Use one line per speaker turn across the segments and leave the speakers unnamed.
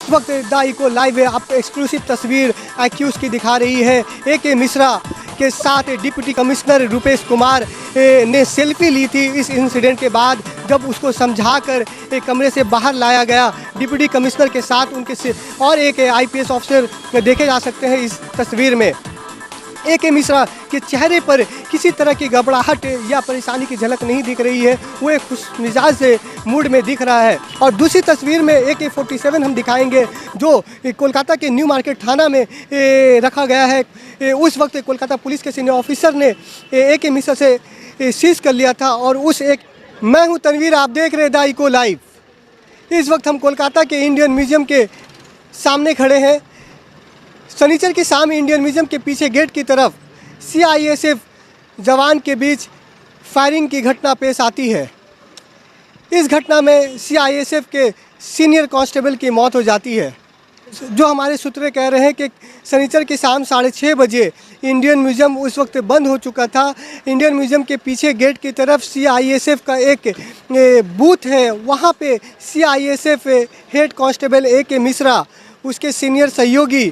इस वक्त the eco live है, आपको एक्सक्लूसिव तस्वीर एक्यूज की दिखा रही है। ए.के. मिश्रा के साथ डिप्टी कमिश्नर रुपेश कुमार ने सेल्फी ली थी इस इंसिडेंट के बाद, जब उसको समझाकर एक कमरे से बाहर लाया गया। डिप्टी कमिश्नर के साथ उनके से और एक आईपीएस ऑफिसर देखे जा सकते हैं इस तस्वीर में। ए.के. मिश्रा के चेहरे पर किसी तरह की घबराहट या परेशानी की झलक नहीं दिख रही है, वो एक खुश मिजाज से मूड में दिख रहा है। और दूसरी तस्वीर में AK-47 हम दिखाएंगे जो कोलकाता के न्यू मार्केट थाना में रखा गया है। उस वक्त कोलकाता पुलिस के सीनियर ऑफिसर ने ए.के. मिश्रा से सीज कर लिया था। और मैं हूँ तनवीर, आप देख रहे द इको लाइव। इस वक्त हम कोलकाता के इंडियन म्यूजियम के सामने खड़े हैं। शनिचर की शाम इंडियन म्यूजियम के पीछे गेट की तरफ CISF जवान के बीच फायरिंग की घटना पेश आती है। इस घटना में CISF के सीनियर कांस्टेबल की मौत हो जाती है। जो हमारे सूत्र कह रहे हैं कि शनिचर की शाम 6:30 बजे इंडियन म्यूजियम उस वक्त बंद हो चुका था। इंडियन म्यूजियम के पीछे गेट की तरफ CISF का एक बूथ है, वहाँ पे CISF हेड कांस्टेबल A.के. मिश्रा, उसके सीनियर सहयोगी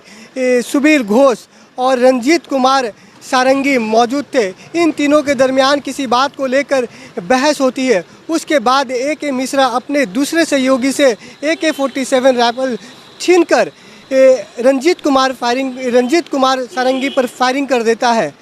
सुबीर घोष और रंजीत कुमार सारंगी मौजूद थे। इन तीनों के दरमियान किसी बात को लेकर बहस होती है। उसके बाद A.के. मिश्रा अपने दूसरे सहयोगी से AK-47 राइफल छीनकर रंजीत कुमार सारंगी पर फायरिंग कर देता है।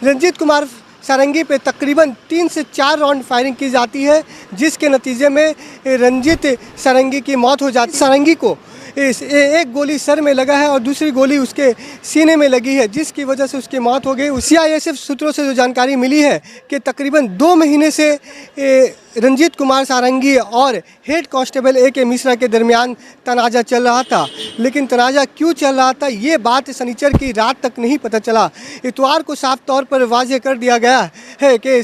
रंजीत कुमार सारंगी पे तकरीबन 3 से 4 राउंड फायरिंग की जाती है, जिसके नतीजे में रंजीत सारंगी की मौत हो जाती है। सारंगी को एक गोली सर में लगा है और दूसरी गोली उसके सीने में लगी है, जिसकी वजह से उसकी मौत हो गई। CISF सूत्रों से जो जानकारी मिली है कि तकरीबन 2 महीने से रंजीत कुमार सारंगी और हेड कांस्टेबल A.के. मिश्रा के दरमियान तनाज़ा चल रहा था। लेकिन तनाज़ा क्यों चल रहा था, ये बात शनिचर की रात तक नहीं पता चला। इतवार को साफ तौर पर वाज़ेह कर दिया गया है कि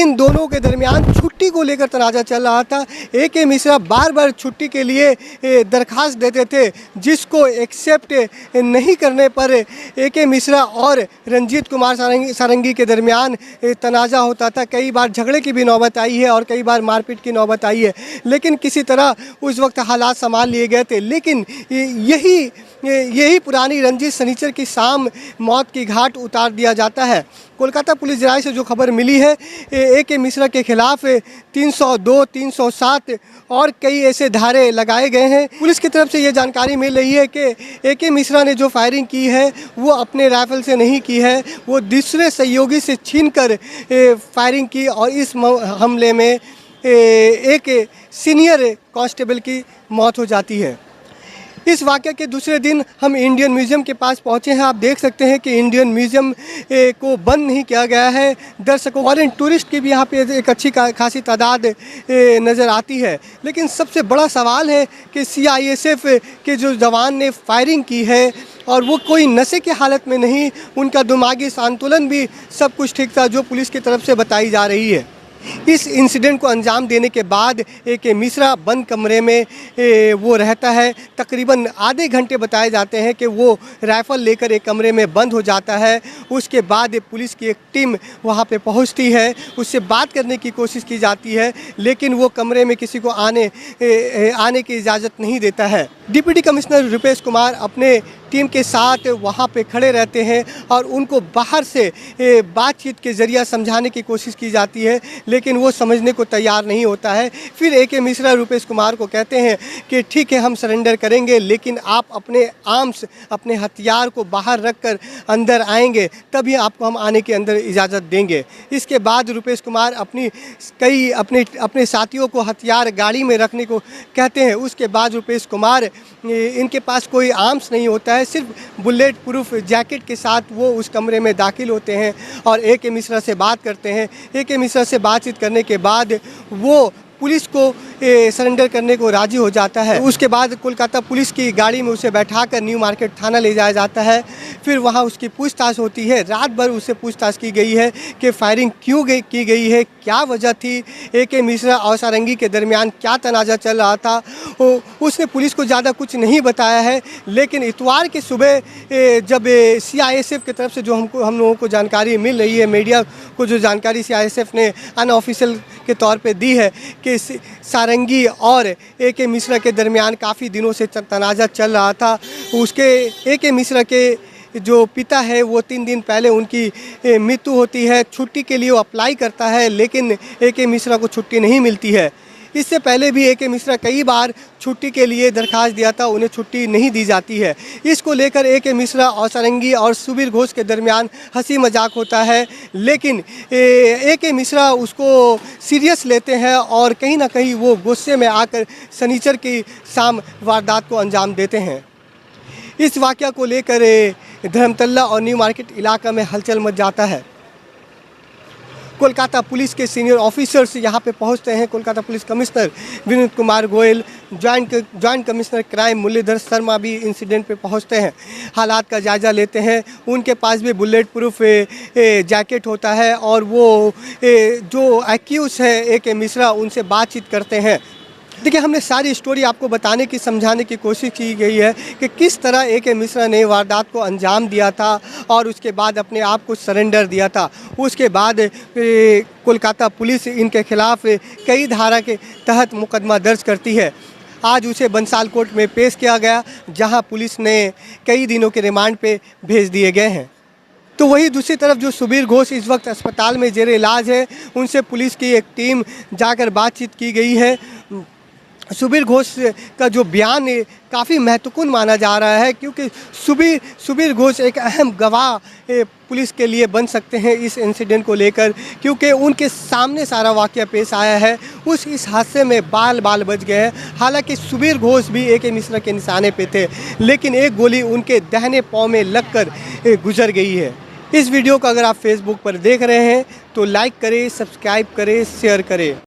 इन दोनों के दरमियान छुट्टी को लेकर तनाज़ा चल रहा था। A.के. मिश्रा बार बार छुट्टी के लिए दरख्वास्त देते थे, जिसको एक्सेप्ट नहीं करने पर A.के. मिश्रा और रंजीत कुमार सारंगी के दरमियान तनाज़ा होता था। कई बार झगड़े की भी नौबत आई है और कई बार मारपीट की नौबत आई है, लेकिन किसी तरह उस वक्त हालात संभाल लिए गए थे। लेकिन यही पुरानी रंजिश शनिचर की शाम मौत की घाट उतार दिया जाता है। कोलकाता पुलिस जराये से जो खबर मिली है, A.के. मिश्रा के खिलाफ 302, 307 और कई ऐसे धारे लगाए गए हैं। पुलिस की तरफ से ये जानकारी मिल रही है कि A.के. मिश्रा ने जो फायरिंग की है वो अपने राइफल से नहीं की है, वो दूसरे सहयोगी से छीनकर फायरिंग की और इस हमले में एक सीनियर कांस्टेबल की मौत हो जाती है। इस वाक़े के दूसरे दिन हम इंडियन म्यूज़ियम के पास पहुंचे हैं। आप देख सकते हैं कि इंडियन म्यूज़ियम को बंद नहीं किया गया है। दर्शकों फॉरेन टूरिस्ट की भी यहाँ पे एक अच्छी खासी तादाद नज़र आती है। लेकिन सबसे बड़ा सवाल है कि CISF के जो जवान ने फायरिंग की है और वो कोई नशे की हालत में नहीं, उनका दिमागी संतुलन भी सब कुछ ठीक था, जो पुलिस की तरफ से बताई जा रही है। इस इंसिडेंट को अंजाम देने के बाद A.के. मिश्रा बंद कमरे में वो रहता है। तकरीबन आधे घंटे बताए जाते हैं कि वो राइफ़ल लेकर एक कमरे में बंद हो जाता है। उसके बाद पुलिस की एक टीम वहाँ पे पहुँचती है, उससे बात करने की कोशिश की जाती है, लेकिन वो कमरे में किसी को आने की इजाज़त नहीं देता है। डिप्टी कमिश्नर रुपेश कुमार अपने टीम के साथ वहाँ पे खड़े रहते हैं और उनको बाहर से बातचीत के ज़रिए समझाने की कोशिश की जाती है, लेकिन वो समझने को तैयार नहीं होता है। फिर A.के. मिश्रा रुपेश कुमार को कहते हैं कि ठीक है, हम सरेंडर करेंगे, लेकिन आप अपने आर्म्स, अपने हथियार को बाहर रखकर अंदर आएंगे, तभी आपको हम आने के अंदर इजाज़त देंगे। इसके बाद रुपेश कुमार अपने साथियों को हथियार गाड़ी में रखने को कहते हैं। उसके बाद रुपेश कुमार, इनके पास कोई आर्म्स नहीं होता है, सिर्फ बुलेट प्रूफ जैकेट के साथ वो उस कमरे में दाखिल होते हैं और A.के. मिश्रा से बात करते हैं। A.के. मिश्रा से बातचीत करने के बाद वो पुलिस को सरेंडर करने को राज़ी हो जाता है। उसके बाद कोलकाता पुलिस की गाड़ी में उसे बैठाकर न्यू मार्केट थाना ले जाया जाता है। फिर वहाँ उसकी पूछताछ होती है। रात भर उससे पूछताछ की गई है कि फायरिंग क्यों की गई है, क्या वजह थी, A.के. मिश्रा और सारंगी के दरमियान क्या तनाज़ा चल रहा था। उसने पुलिस को ज़्यादा कुछ नहीं बताया है। लेकिन इतवार की सुबह जब CISF की तरफ से जो हम लोगों को जानकारी मिल रही है, मीडिया को जो जानकारी CISF ने अनऑफिशियल के तौर पे दी है के सारंगी और ए के मिश्रा के दरमियान काफ़ी दिनों से तनाज़ा चल रहा था। उसके ए के मिश्रा के जो पिता है वो 3 दिन पहले उनकी मृत्यु होती है। छुट्टी के लिए वो अप्लाई करता है, लेकिन ए के मिश्रा को छुट्टी नहीं मिलती है। इससे पहले भी ए के मिश्रा कई बार छुट्टी के लिए दरख्वास्त दिया था, उन्हें छुट्टी नहीं दी जाती है। इसको लेकर ए के मिश्रा और सारंगी और सुबीर घोष के दरमियान हंसी मजाक होता है, लेकिन ए के मिश्रा उसको सीरियस लेते हैं और कहीं ना कहीं वो गुस्से में आकर शनिचर की शाम वारदात को अंजाम देते हैं। इस वाक़या को लेकर धर्मतल्ला और न्यू मार्केट इलाका में हलचल मच जाता है। कोलकाता पुलिस के सीनियर ऑफिसर्स यहाँ पे पहुँचते हैं। Kolkata police commissioner Vineet Kumar Goyal, joint commissioner crime Muralidhar Sharma भी इंसिडेंट पे पहुँचते हैं, हालात का जायज़ा लेते हैं। उनके पास भी बुलेट प्रूफ जैकेट होता है और वो जो एक्यूज़ है ए के मिश्रा, उनसे बातचीत करते हैं। देखिए, हमने सारी स्टोरी आपको बताने की, समझाने की कोशिश की गई है कि किस तरह ए के मिश्रा ने वारदात को अंजाम दिया था और उसके बाद अपने आप को सरेंडर दिया था। उसके बाद कोलकाता पुलिस इनके खिलाफ कई धारा के तहत मुकदमा दर्ज करती है। आज उसे बंसाल कोर्ट में पेश किया गया, जहां पुलिस ने कई दिनों के रिमांड पे भेज दिए गए हैं। तो वही दूसरी तरफ जो सुबीर घोष इस वक्त अस्पताल में जेर इलाज है, उनसे पुलिस की एक टीम जाकर बातचीत की गई है। सुबीर घोष का जो बयान काफ़ी महत्वपूर्ण माना जा रहा है, क्योंकि सुबीर घोष एक अहम गवाह पुलिस के लिए बन सकते हैं इस इंसिडेंट को लेकर, क्योंकि उनके सामने सारा वाक़या पेश आया है। इस हादसे में बाल बच गए हैं। हालांकि सुबीर घोष भी ए के मिश्रा के निशाने पे थे, लेकिन एक गोली उनके दाहिने पाँव में लगकर गुजर गई है। इस वीडियो को अगर आप फेसबुक पर देख रहे हैं तो लाइक करें, सब्सक्राइब करें, शेयर करें।